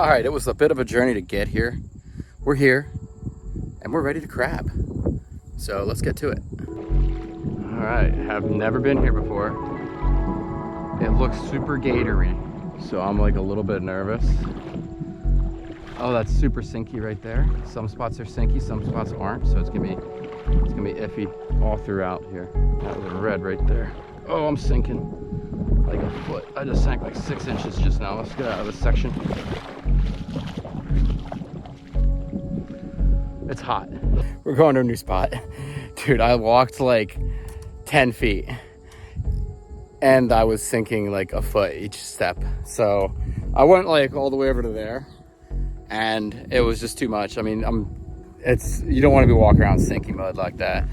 All right, it was a bit of a journey to get here. We're here and we're ready to crab. So let's get to it. All right, have never been here before. It looks super gatory, so I'm like a little bit nervous. Oh, that's super sinky right there. Some spots are sinky, some spots aren't, so it's gonna be iffy all throughout here. That was red right there. Oh, I'm sinking like a foot. I just sank like 6 inches just now. Let's get out of this section. It's hot. We're going to a new spot. Dude, I walked like 10 feet and I was sinking like a foot each step. So I went like all the way over to there and it was just too much. I mean, you don't want to be walking around stinky mud like that.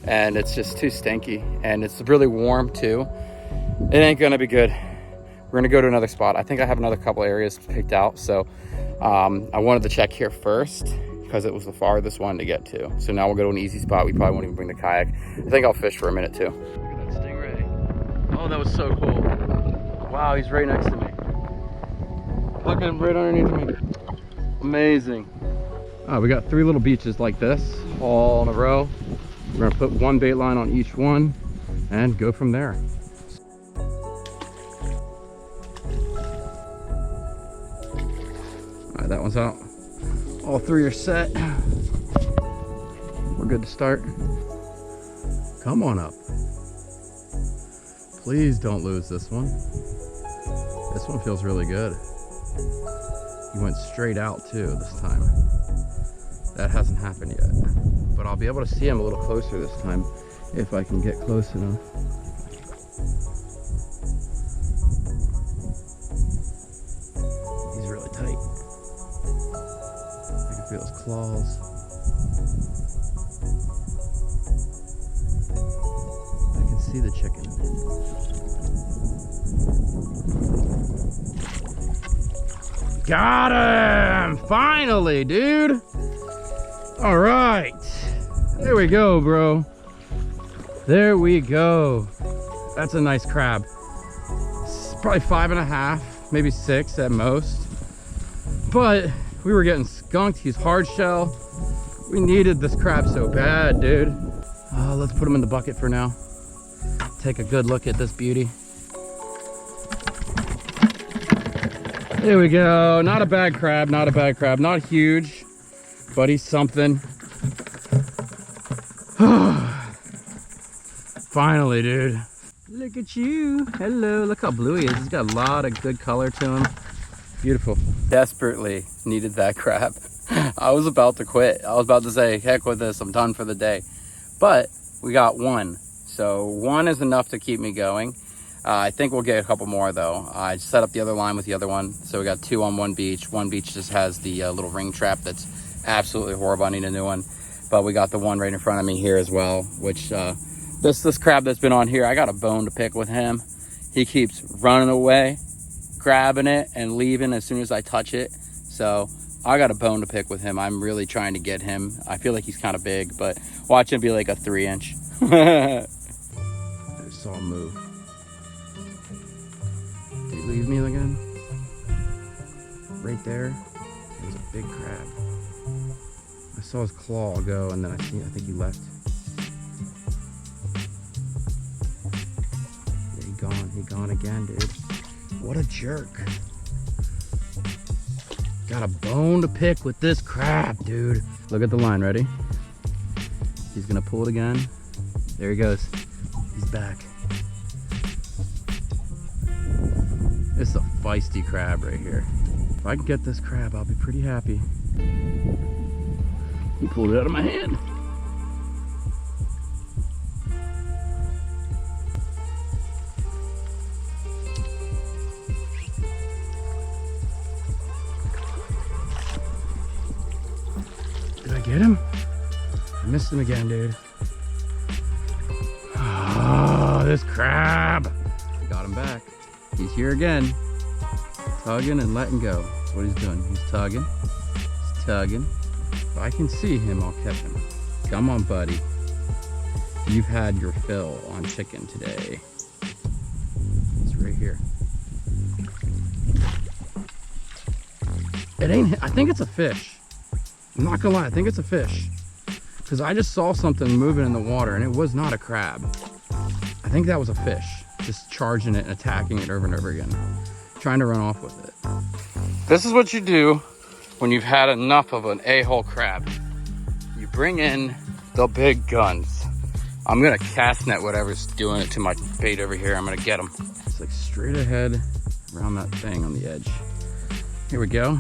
And it's just too stinky and it's really warm too. It ain't gonna be good. We're gonna go to another spot. I think I have another couple areas picked out. So I wanted to check here first because it was the farthest one to get to. So now we'll go to an easy spot. We probably won't even bring the kayak. I think I'll fish for a minute too. Look at that stingray. Oh, that was so cool. Wow, he's right next to me. Look at him right underneath me. Amazing. We got 3 little beaches like this, all in a row. We're gonna put one bait line on each one and go from there. All right, that one's out. All 3 are set. We're good to start. Come on up. Please don't lose this one. This one feels really good. He went straight out too this time. That hasn't happened yet. But I'll be able to see him a little closer this time if I can get close enough. He's really tight. I can feel his claws. I can see the chicken. Got him! Finally, dude! All right. There we go, bro. There we go. That's a nice crab. It's probably 5.5, maybe 6 at most. But we were getting skunked. He's hard shell. We needed this crab so bad, dude. Let's put him in the bucket for now. Take a good look at this beauty. There we go. Not a bad crab, not a bad crab. Not huge, but he's something. Finally, dude. Look at you. Hello. Look how blue he is. He's got a lot of good color to him. Beautiful. Desperately needed that crab. I was about to quit. I was about to say, heck with this. I'm done for the day. But we got one. So one is enough to keep me going. I think we'll get a couple more though. I set up the other line with the other one. So we got 2 on one beach. One beach just has the little ring trap that's absolutely horrible. I need a new one. But we got the one right in front of me here as well, which this crab that's been on here, I got a bone to pick with him. He keeps running away, grabbing it and leaving as soon as I touch it. So I got a bone to pick with him. I'm really trying to get him. I feel like he's kind of big, but watch him be like a 3-inch. I just saw him move. Did he leave me again? Right there. It was a big crab. I saw his claw go and then I think he left. Yeah, he gone again, dude. What a jerk. Got a bone to pick with this crab, dude. Look at the line, ready? He's gonna pull it again. There he goes. He's back. This is a feisty crab right here. If I can get this crab, I'll be pretty happy. He pulled it out of my hand. Did I get him? I missed him again, dude. Oh, this crab. Got him back. He's here again. Tugging and letting go. That's what he's doing. He's tugging. He's tugging. If I can see him, I'll catch him. Come on, buddy. You've had your fill on chicken today. It's right here. It ain't, I think it's a fish. I'm not gonna lie, I think it's a fish. Because I just saw something moving in the water and it was not a crab. I think that was a fish, just charging it and attacking it over and over again, trying to run off with it. This is what you do when you've had enough of an a-hole crab. You bring in the big guns. I'm gonna cast net whatever's doing it to my bait over here. I'm gonna get them. It's like straight ahead around that thing on the edge. Here we go.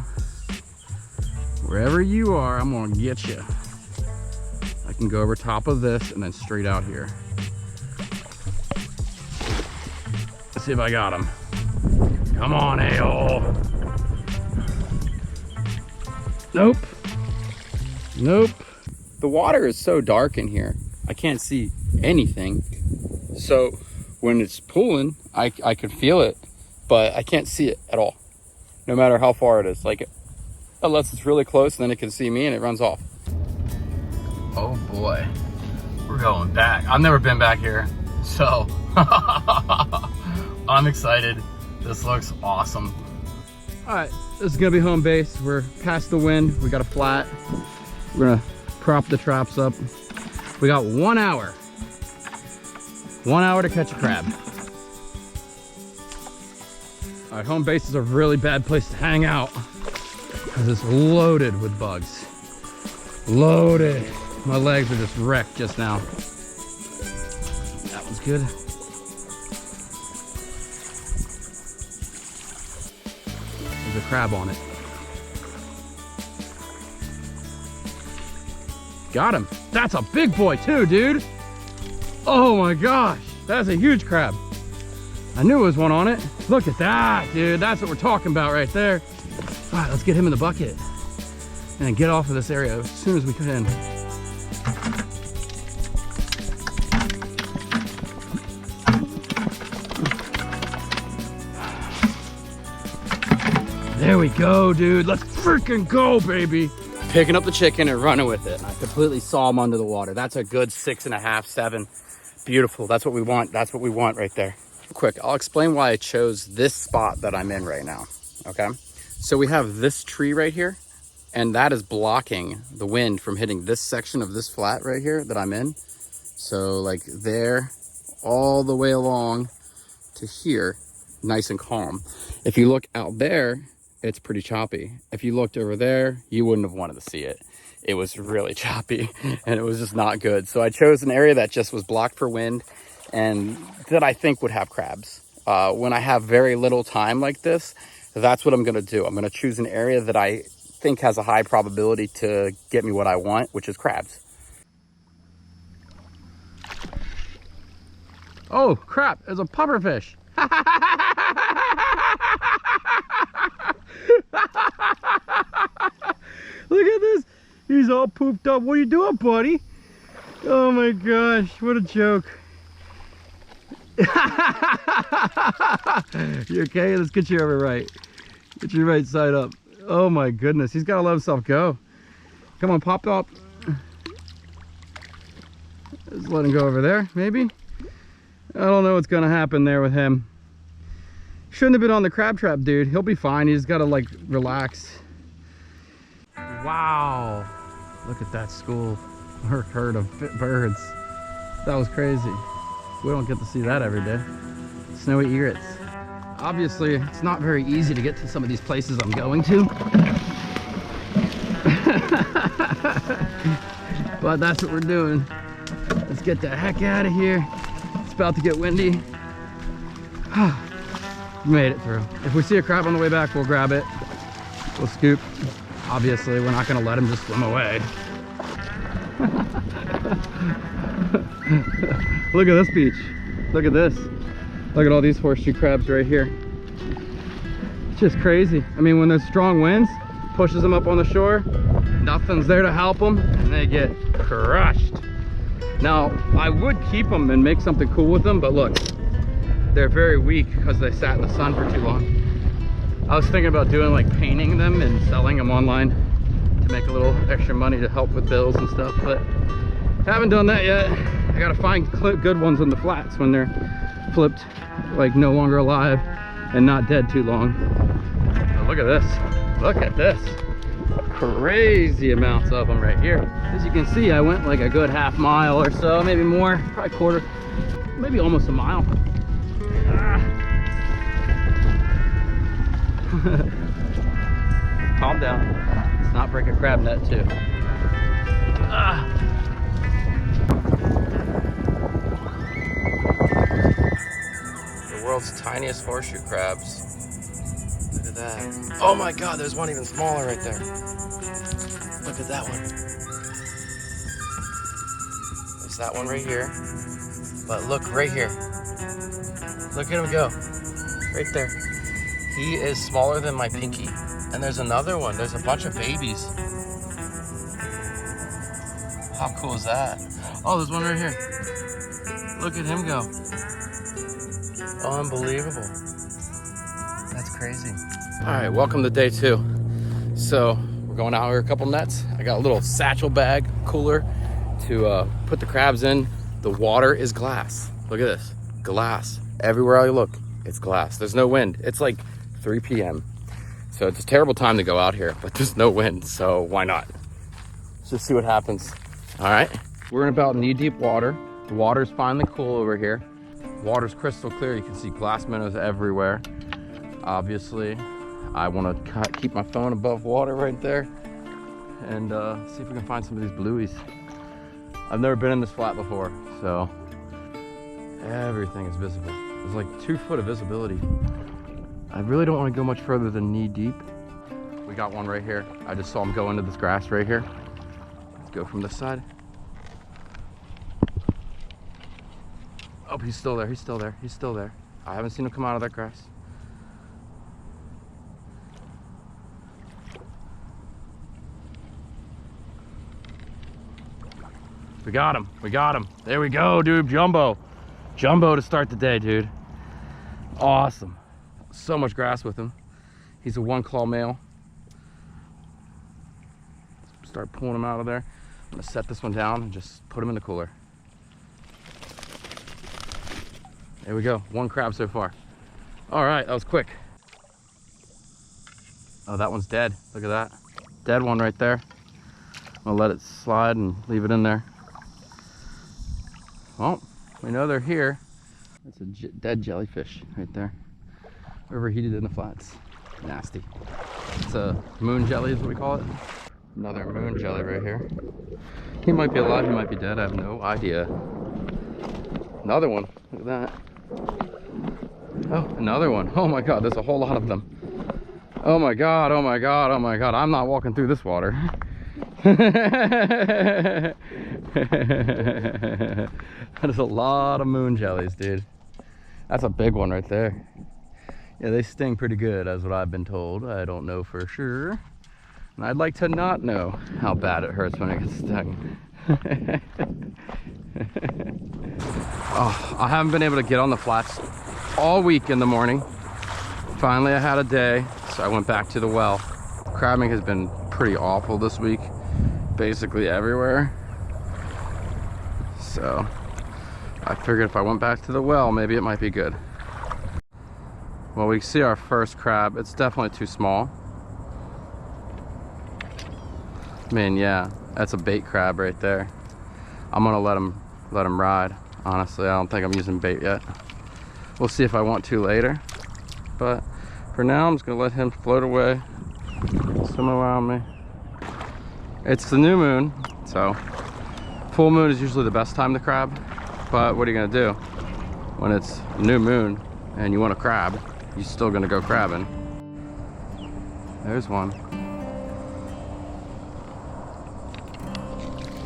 Wherever you are, I'm gonna get you. I can go over top of this and then straight out here. Let's see if I got him. Come on, a-hole. Nope. Nope. The water is so dark in here, I can't see anything. So when it's pulling, I can feel it, but I can't see it at all. No matter how far it is. Like, unless it's really close, then it can see me and it runs off. Oh boy, we're going back. I've never been back here, so I'm excited. This looks awesome. All right, this is gonna be home base. We're past the wind. We got a flat. We're gonna prop the traps up. We got 1 hour. 1 hour to catch a crab. All right, home base is a really bad place to hang out because it's loaded with bugs. Loaded. My legs are just wrecked just now. That one's good. There's a crab on it. Got him. That's a big boy too, dude. Oh my gosh, that's a huge crab. I knew there was one on it. Look at that, dude. That's what we're talking about right there. All right, let's get him in the bucket and then get off of this area as soon as we can. There we go, dude. Let's freaking go, baby. Picking up the chicken and running with it. I completely saw him under the water. That's a good 6.5, 7. Beautiful. That's what we want. That's what we want right there. Quick, I'll explain why I chose this spot that I'm in right now. Okay. So we have this tree right here, and that is blocking the wind from hitting this section of this flat right here that I'm in. So like there, all the way along to here, nice and calm. If you look out there, it's pretty choppy. If you looked over there, you wouldn't have wanted to see it. It was really choppy and it was just not good. So I chose an area that just was blocked for wind and that I think would have crabs. When I have very little time like this, that's what I'm gonna do. I'm gonna choose an area that I think has a high probability to get me what I want, which is crabs. Oh crap, there's a pufferfish. Look at this. He's all pooped up. What are you doing, buddy? Oh my gosh, what a joke. You okay? Let's get you over right. Get your right side up. Oh my goodness, he's gotta let himself go. Come on, pop up. Let's let him go over there, maybe. I don't know what's gonna happen there with him. Shouldn't have been on the crab trap, dude. He'll be fine. He's gotta like relax. Wow, look at that school or herd of birds. That was crazy. We don't get to see that every day. Snowy egrets. Obviously, it's not very easy to get to some of these places I'm going to. But that's what we're doing. Let's get the heck out of here. It's about to get windy. Made it through. If we see a crab on the way back, we'll grab it. We'll scoop. Obviously, we're not gonna let him just swim away. Look at this beach. Look at this. Look at all these horseshoe crabs right here. It's just crazy. I mean, when there's strong winds, pushes them up on the shore, nothing's there to help them, and they get crushed. Now, I would keep them and make something cool with them, but look, they're very weak because they sat in the sun for too long. I was thinking about doing like painting them and selling them online to make a little extra money to help with bills and stuff, but haven't done that yet. I gotta find good ones on the flats when they're flipped, like no longer alive and not dead too long. But look at this. Look at this. Crazy amounts of them right here. As you can see, I went like a good half mile or so, maybe more, probably quarter, maybe almost a mile. Calm down. Let's not break a crab net too. The world's tiniest horseshoe crabs. Look at that. Oh my God, there's one even smaller right there. Look at that one. There's that one right here. But look right here. Look at him go. Right there. He is smaller than my pinky. And there's another one. There's a bunch of babies. How cool is that? Oh, there's one right here. Look at him go. Unbelievable. That's crazy. All right, welcome to day 2. So we're going out here a couple nets. I got a little satchel bag cooler to put the crabs in. The water is glass. Look at this, glass. Everywhere I look, it's glass. There's no wind. It's like 3 p.m. So it's a terrible time to go out here, but there's no wind, so why not? Let's just see what happens. All right, we're in about knee-deep water. The water's finally cool over here. Water's crystal clear. You can see glass minnows everywhere. Obviously, I want to keep my phone above water right there and see if we can find some of these blueies. I've never been in this flat before, so everything is visible. There's like 2 foot of visibility. I really don't want to go much further than knee deep. We got one right here. I just saw him go into this grass right here. Let's go from this side. Oh, he's still there, he's still there, he's still there. I haven't seen him come out of that grass. We got him, we got him. There we go, dude, jumbo. Jumbo to start the day, dude. Awesome. So much grass with him. He's a 1-claw male. Start pulling him out of there. I'm gonna set this one down and just put him in the cooler. There we go, 1 crab so far. All right, that was quick. Oh, that one's dead. Look at that. Dead one right there. I'm gonna let it slide and leave it in there. Well, we know they're here. That's a dead jellyfish right there. Overheated in the flats. Nasty. It's a moon jelly is what we call it. Another moon jelly right here. He might be alive, he might be dead, I have no idea. Another one, look at that. Oh, another one. Oh my God, there's a whole lot of them. Oh my God, oh my God, oh my God. I'm not walking through this water. That is a lot of moon jellies, dude. That's a big one right there. Yeah, they sting pretty good, as what I've been told. I don't know for sure. And I'd like to not know how bad it hurts when it gets stung. Oh, I haven't been able to get on the flats all week in the morning. Finally, I had a day, so I went back to the well. Crabbing has been pretty awful this week, basically everywhere. So I figured if I went back to the well, maybe it might be good. Well, we see our first crab. It's definitely too small. I mean, yeah, that's a bait crab right there. I'm gonna let him ride. Honestly, I don't think I'm using bait yet. We'll see if I want to later. But for now, I'm just gonna let him float away, swim around me. It's the new moon, so full moon is usually the best time to crab. But what are you gonna do when it's new moon and you want to crab? You're still gonna go crabbing. There's one.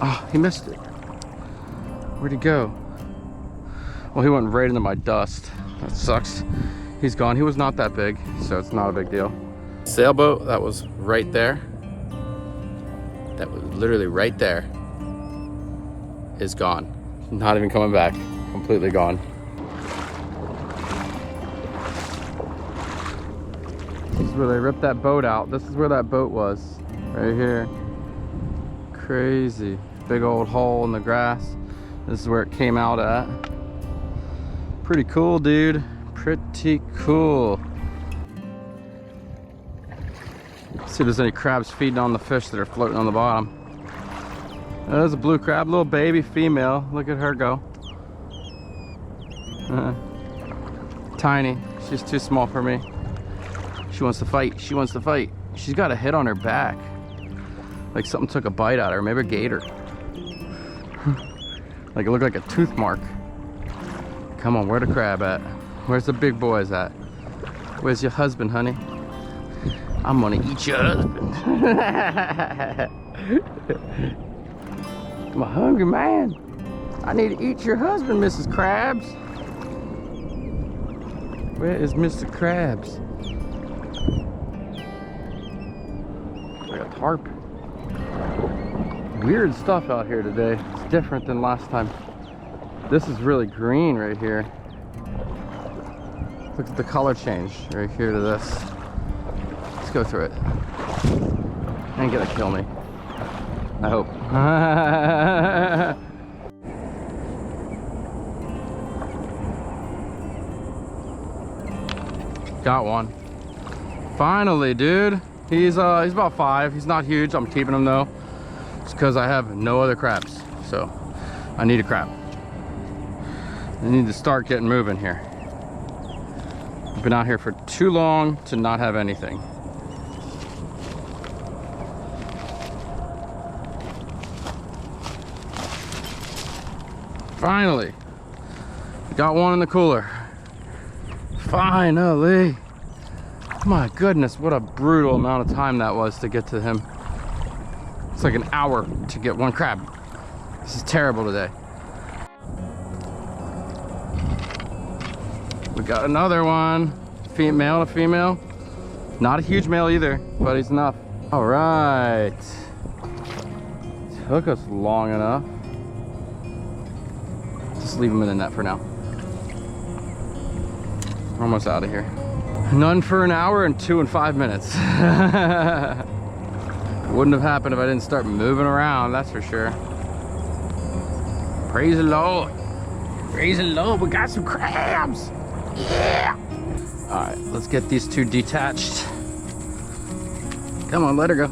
Oh, he missed it. Where'd he go? Well, he went right into my dust. That sucks. He's gone. He was not that big, so it's not a big deal. Sailboat that was right there, that was literally right there, is gone. Not even coming back. Completely gone. This is where they ripped that boat out. This is where that boat was. Right here. Crazy. Big old hole in the grass. This is where it came out at. Pretty cool, dude. Pretty cool. See if there's any crabs feeding on the fish that are floating on the bottom. There's a blue crab, little baby female. Look at her go. Tiny. She's too small for me. She wants to fight. She wants to fight. She's got a hit on her back. Like something took a bite out of her. Maybe a gator. Like it looked like a tooth mark. Come on, where the crab at? Where's the big boys at? Where's your husband, honey? I'm gonna eat your husband. I'm a hungry man. I need to eat your husband, Mrs. Krabs. Where is Mr. Krabs? Like a tarp. Weird stuff out here today. It's different than last time. This is really green right here. Look at the color change right here to this. Let's go through it. Ain't gonna kill me. I hope. Got one. Finally, dude. He's about 5. He's not huge. I'm keeping him though. It's because I have no other crabs. So I need a crab. I need to start getting moving here. I've been out here for too long to not have anything. Finally, got one in the cooler. Finally. My goodness, what a brutal amount of time that was to get to him. It's like an hour to get one crab. This is terrible today. We got another one. Male to female. Not a huge male either, but he's enough. All right. Took us long enough. Just leave him in the net for now. We're almost out of here. None for an hour and 2 in 5 minutes. Wouldn't have happened if I didn't start moving around, that's for sure. Praise the Lord. Praise the Lord, we got some crabs. Yeah. All right, let's get these 2 detached. Come on, let her go.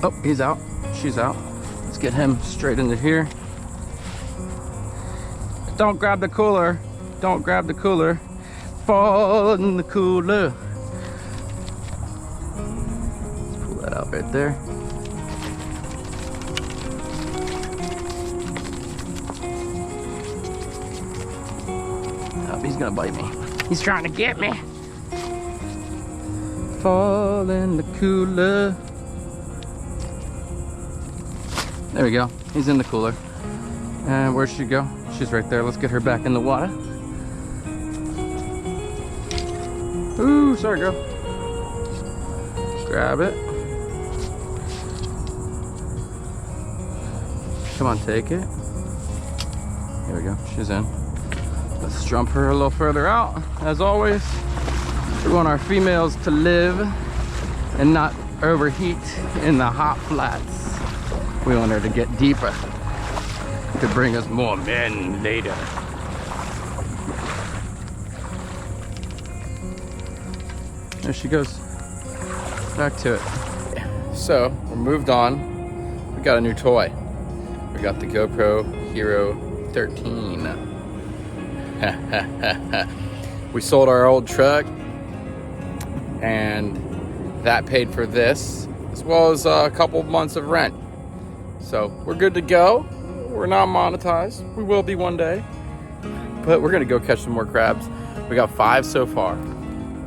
Oh, he's out, she's out. Let's get him straight into here. Don't grab the cooler. Don't grab the cooler. Fall in the cooler. Let's pull that out right there. Oh, he's gonna bite me. He's trying to get me. Fall in the cooler. There we go. He's in the cooler. And where'd she go? She's right there. Let's get her back in the water. Ooh, sorry, girl. Grab it. Come on, take it. Here we go. She's in. Let's jump her a little further out. As always, we want our females to live and not overheat in the hot flats. We want her to get deeper to bring us more men later. There she goes. Back to it. So, we're moved on. We got a new toy. We got the GoPro Hero 13. We sold our old truck, and that paid for this, as well as a couple months of rent. So, we're good to go. We're not monetized. We will be one day. But we're gonna go catch some more crabs. We got 5 so far.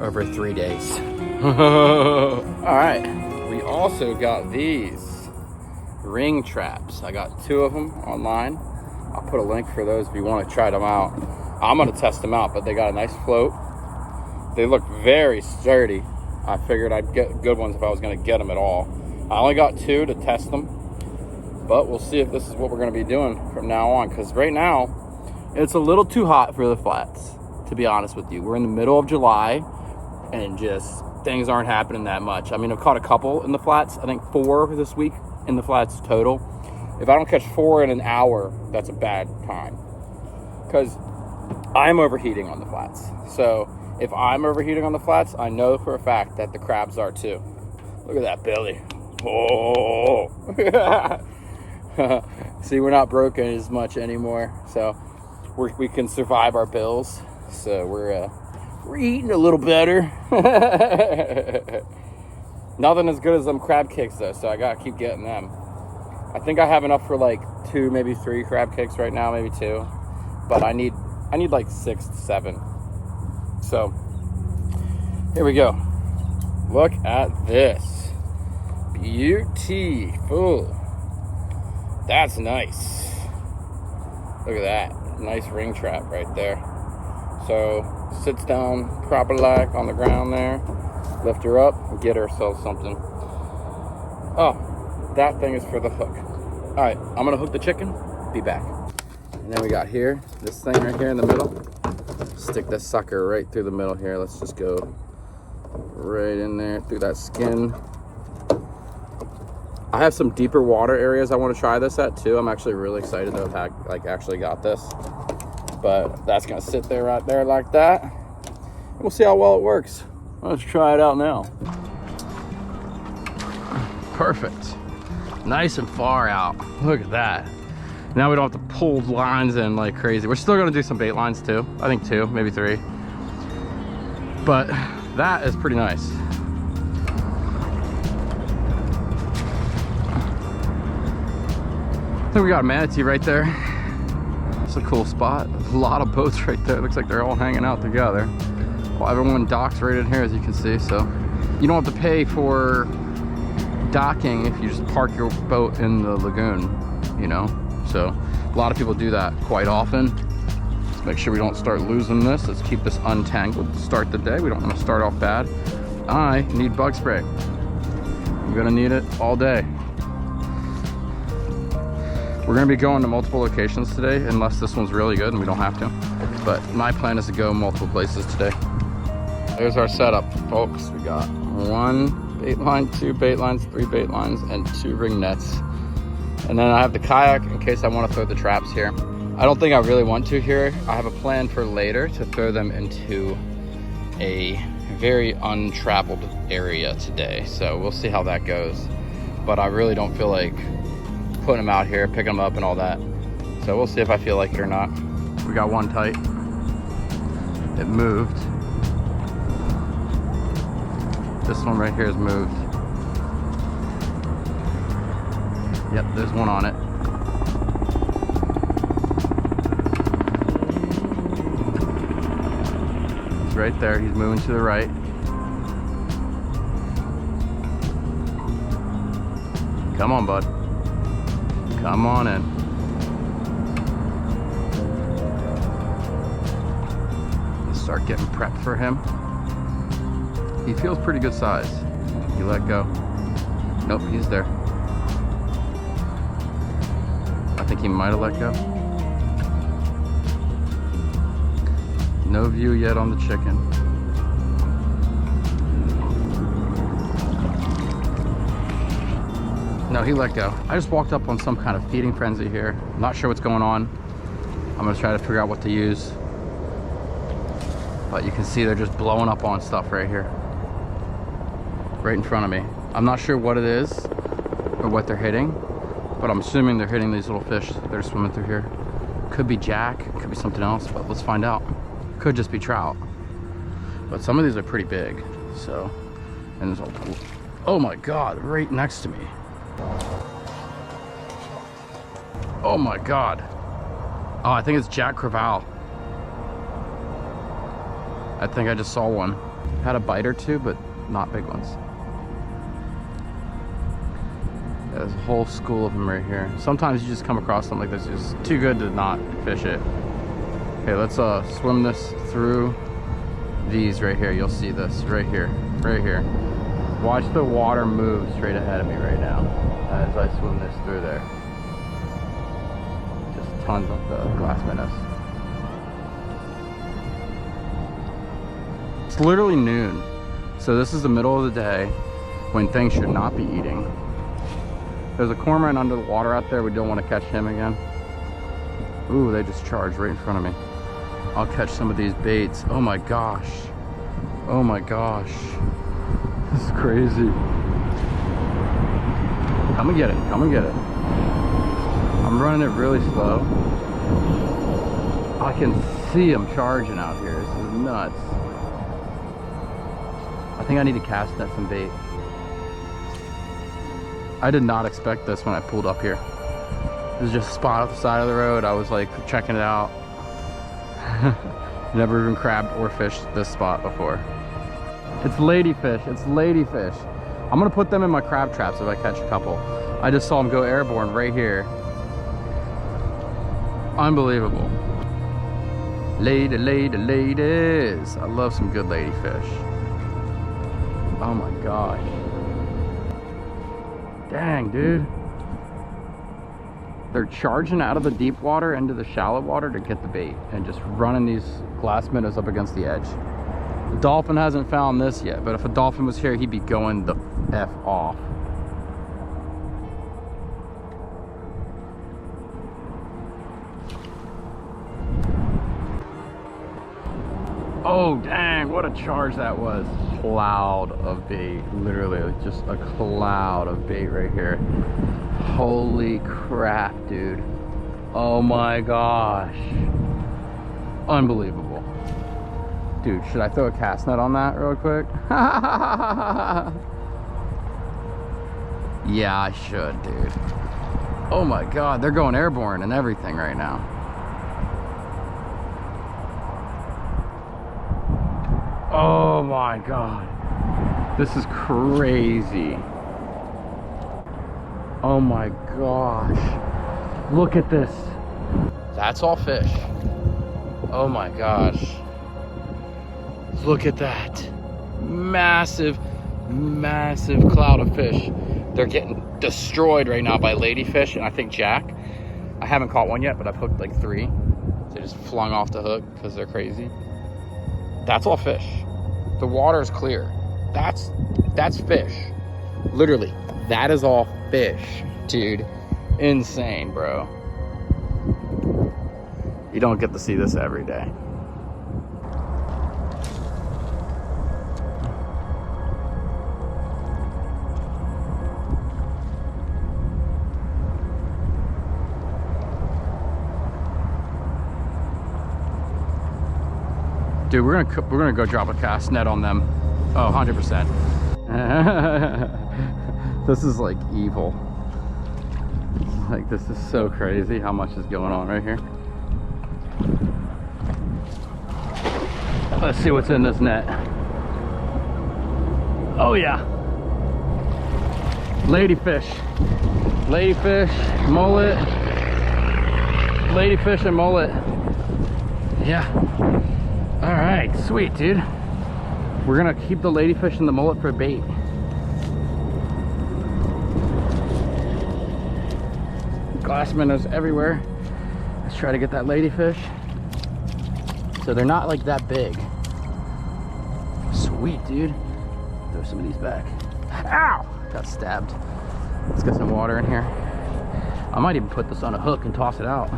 Over 3 days. All right, we also got these ring traps. I got 2 of them online. I'll put a link for those if you want to try them out. I'm gonna test them out, but they got a nice float. They look very sturdy. I figured I'd get good ones if I was gonna get them at all. I only got 2 to test them, but we'll see if this is what we're gonna be doing from now on, because right now it's a little too hot for the flats, to be honest with you. We're in the middle of July, and just things aren't happening that much. I mean, I've caught a couple in the flats. I think 4 this week in the flats total. If I don't catch 4 in an hour, that's a bad time, because I'm overheating on the flats. So if I'm overheating on the flats, I know for a fact that the crabs are too. Look at that belly. Oh. See, we're not broken as much anymore, so we can survive our bills. So we're eating a little better. Nothing as good as them crab cakes though, so I gotta keep getting them. I think I have enough for like 2, maybe 3 crab cakes right now, maybe 2. But I need like 6, 7. So here we go. Look at this. Beautiful. That's nice. Look at that. Nice ring trap right there. So sits down proper like on the ground there. Lift her up and get ourselves something. Oh, that thing is for the hook. All right, I'm gonna hook the chicken, be back. And then we got here, this thing right here in the middle. Stick this sucker right through the middle here. Let's just go right in there through that skin. I have some deeper water areas I want to try this at too. I'm actually really excited to have actually got this. But that's gonna sit there right there like that. And we'll see how well it works. Let's try it out now. Perfect. Nice and far out. Look at that. Now we don't have to pull lines in like crazy. We're still gonna do some bait lines too. I think 2, maybe 3. But that is pretty nice. I think we got a manatee right there. It's a cool spot. A lot of boats right there. It looks like they're all hanging out together. Well, everyone docks right in here, as you can see. So you don't have to pay for docking if you just park your boat in the lagoon, you know? So a lot of people do that quite often. Let's make sure we don't start losing this. Let's keep this untangled to start the day. We don't want to start off bad. I need bug spray. I'm gonna need it all day. We're gonna be going to multiple locations today, unless this one's really good and we don't have to. But my plan is to go multiple places today. There's our setup, folks. We got 1 bait line, 2 bait lines, 3 bait lines, and 2 ring nets. And then I have the kayak in case I want to throw the traps here. I don't think I really want to here. I have a plan for later to throw them into a very untraveled area today. So we'll see how that goes. But I really don't feel like putting them out here, picking them up and all that. So we'll see if I feel like it or not. We got one tight. It moved. This one right here is moved. Yep, there's one on it. He's right there. He's moving to the right. Come on, bud. Come on in. Let's start getting prepped for him. He feels pretty good size. You let go. Nope, he's there. I think he might have let go. No view yet on the chicken. No, he let go. I just walked up on some kind of feeding frenzy here. I'm not sure what's going on. I'm gonna try to figure out what to use. But you can see they're just blowing up on stuff right here. Right in front of me. I'm not sure what it is or what they're hitting, but I'm assuming they're hitting these little fish that are swimming through here. Could be jack, could be something else, but let's find out. Could just be trout. But some of these are pretty big, so. And there's oh my God, right next to me. Oh my God. Oh, I think it's Jack Crevalle. I think I just saw one. Had a bite or 2, but not big ones. Yeah, there's a whole school of them right here. Sometimes you just come across something like this. It's just too good to not fish it. Okay, let's swim this through these right here. You'll see this right here, right here. Watch the water move straight ahead of me right now as I swim this through there. Just tons of the glass minnows. It's literally noon. So this is the middle of the day when things should not be eating. There's a cormorant under the water out there. We don't want to catch him again. Ooh, they just charged right in front of me. I'll catch some of these baits. Oh my gosh. Oh my gosh. This is crazy. Come and get it. Come and get it. I'm running it really slow. I can see them charging out here. This is nuts. I think I need to cast net some bait. I did not expect this when I pulled up here. It was just a spot off the side of the road. I was like checking it out. Never even crabbed or fished this spot before. It's ladyfish. It's ladyfish. I'm gonna put them in my crab traps if I catch a couple. I just saw them go airborne right here. Unbelievable. Ladies. I love some good ladyfish. Oh my gosh. Dang, dude. They're charging out of the deep water into the shallow water to get the bait and just running these glass minnows up against the edge. The dolphin hasn't found this yet, but if a dolphin was here, he'd be going the F off. Oh dang, what a charge that was. Cloud of bait, literally just a cloud of bait right here. Holy crap, dude. Oh my gosh. Unbelievable. Dude, should I throw a cast net on that real quick? Yeah, I should, dude. Oh my God, they're going airborne and everything right now. Oh my God. This is crazy. Oh my gosh. Look at this. That's all fish. Oh my gosh. Look at that. Massive, massive cloud of fish. They're getting destroyed right now by ladyfish and I think jack. I haven't caught one yet, but I've hooked like 3. They just flung off the hook because they're crazy. That's all fish. The water is clear. That's fish. Literally, that is all fish, dude. Insane, bro. You don't get to see this every day. Dude, we're gonna go drop a cast net on them. Oh, 100%. This is like evil. Like, this is so crazy how much is going on right here. Let's see what's in this net. Oh yeah. Ladyfish. Ladyfish, mullet. Ladyfish and mullet. Yeah. All right, sweet, dude. We're gonna keep the ladyfish and the mullet for bait. Glass minnows everywhere. Let's try to get that ladyfish. So they're not like that big. Sweet, dude. Throw some of these back. Ow! Got stabbed. Let's get some water in here. I might even put this on a hook and toss it out.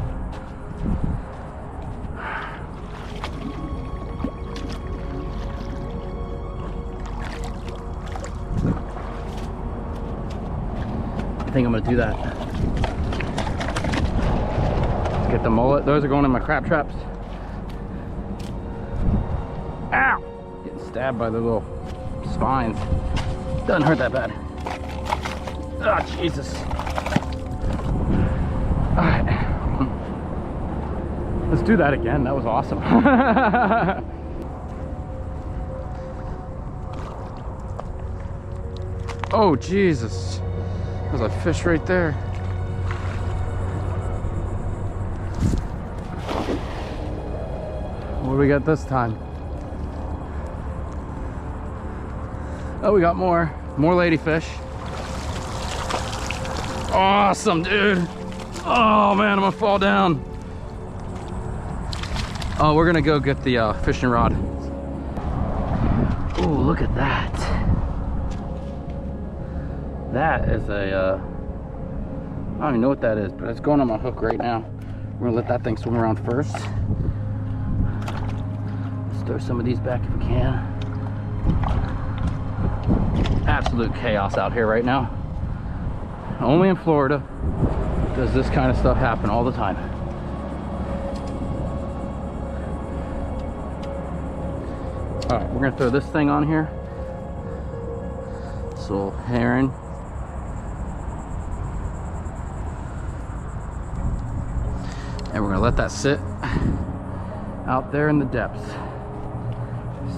I think I'm gonna do that. Get the mullet. Those are going in my crab traps. Ow! Getting stabbed by the little spines. Doesn't hurt that bad. Oh, Jesus. All right. Let's do that again. That was awesome. Oh, Jesus. There's a fish right there. What do we got this time? Oh, we got more ladyfish. Awesome, dude. Oh man, I'm gonna fall down. Oh, we're gonna go get the fishing rod. Oh, look at that. That is a, I don't even know what that is, but it's going on my hook right now. We're gonna let that thing swim around first. Let's throw some of these back if we can. Absolute chaos out here right now. only in Florida does this kind of stuff happen all the time. All right, we're gonna throw this thing on here. This little heron. And we're gonna let that sit out there in the depths.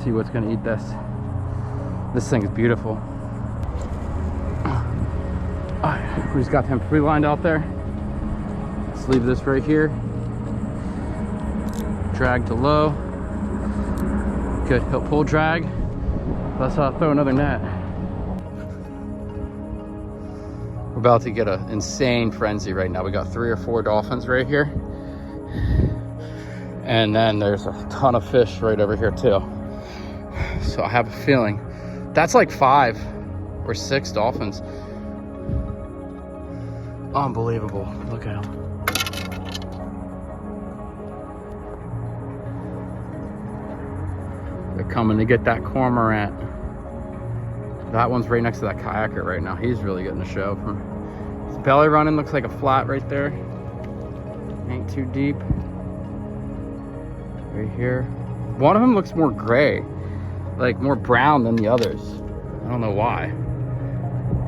See what's gonna eat this. This thing is beautiful. All right, we just got him free lined out there. Let's leave this right here. Drag to low. Good, he'll pull drag. Let's throw another net. We're about to get an insane frenzy right now. We got 3 or 4 dolphins right here. And then there's a ton of fish right over here too. So I have a feeling that's like 5 or 6 dolphins. Unbelievable. Look at them. They're coming to get that cormorant. That one's right next to that kayaker right now. He's really getting a show. His belly running looks like a flat right there. Ain't too deep. Right here. One of them looks more gray, like more brown than the others. I don't know why.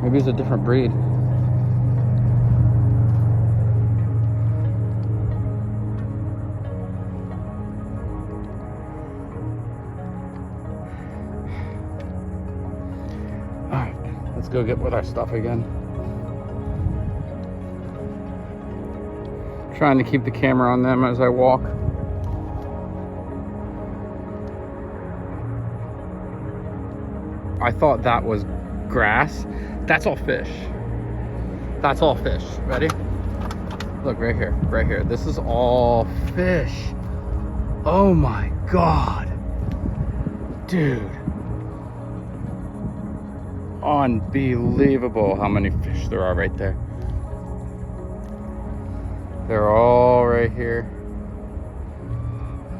Maybe it's a different breed. Alright, let's go get with our stuff again. Trying to keep the camera on them as I walk. I thought that was grass. That's all fish. That's all fish. Ready? Look right here, right here. This is all fish. Oh my God. Dude. Unbelievable how many fish there are right there. They're all right here.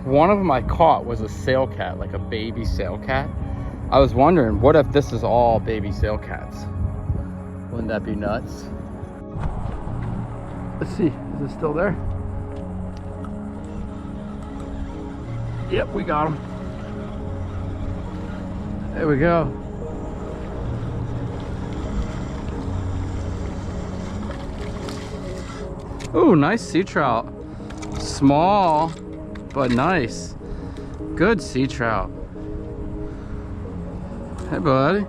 One of them I caught was a sail cat, like a baby sail cat. I was wondering, what if this is all baby sail cats? Wouldn't that be nuts? Let's see, is it still there? Yep, we got him. There we go. Ooh, nice sea trout. Small, but nice. Good sea trout. Hey, buddy.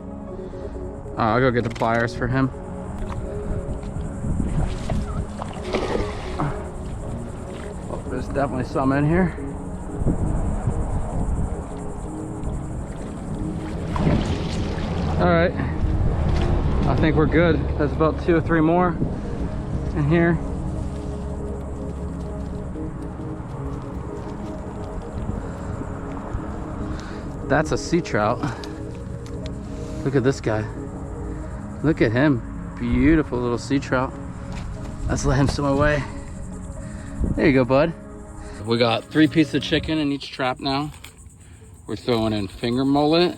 I'll go get the pliers for him. Oh, there's definitely some in here. All right. I think we're good. There's about 2 or 3 more in here. That's a sea trout. Look at this guy. Look at him. Beautiful little sea trout. Let's let him swim away. There you go, bud. We got 3 pieces of chicken in each trap now. We're throwing in finger mullet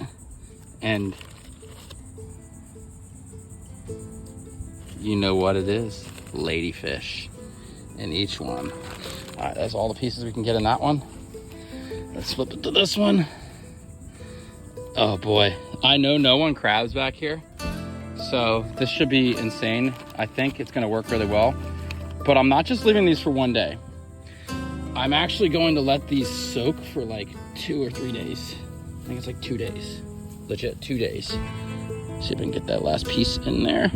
and you know what it is, ladyfish in each one. All right, that's all the pieces we can get in that one. Let's flip it to this one. Oh boy, I know no one crabs back here, so this should be insane. I think it's gonna work really well, but I'm not just leaving these for one day. I'm actually going to let these soak for like 2 or 3 days. I think it's like 2 days, legit 2 days. See if I can get that last piece in there.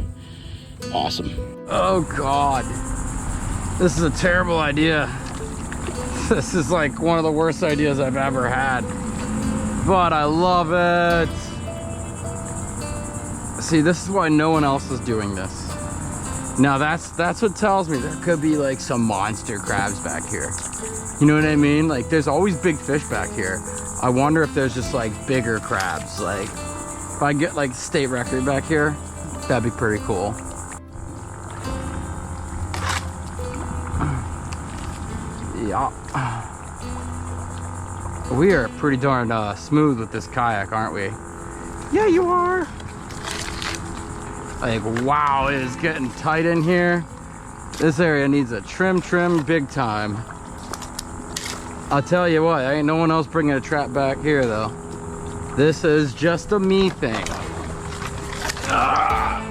Awesome. Oh God, this is a terrible idea. This is like one of the worst ideas I've ever had. But I love it. See, this is why no one else is doing this. Now that's what tells me there could be like some monster crabs back here. You know what I mean? Like there's always big fish back here. I wonder if there's just like bigger crabs. Like if I get like state record back here, that'd be pretty cool. Yeah. We are pretty darn smooth with this kayak, aren't we? Yeah, you are. Like, wow, it is getting tight in here. This area needs a trim big time. I'll tell you what, ain't no one else bringing a trap back here though. This is just a me thing. Ah.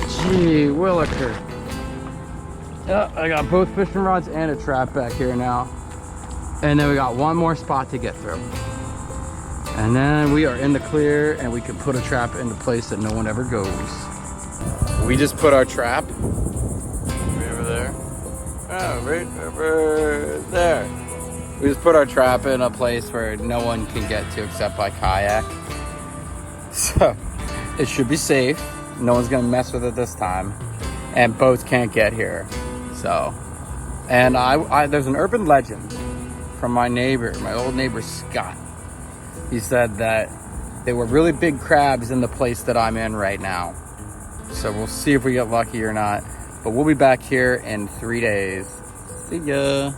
Gee williker. I got both fishing rods and a trap back here now. And then we got one more spot to get through. And then we are in the clear and we can put a trap into place that no one ever goes. We just put our trap way over there. Oh, right over there. We just put our trap in a place where no one can get to except by kayak. So it should be safe. No one's gonna mess with it this time. And boats can't get here. So, and there's an urban legend from my neighbor, my old neighbor Scott. He said that there were really big crabs in the place that I'm in right now. So we'll see if we get lucky or not. But we'll be back here in 3 days. See ya.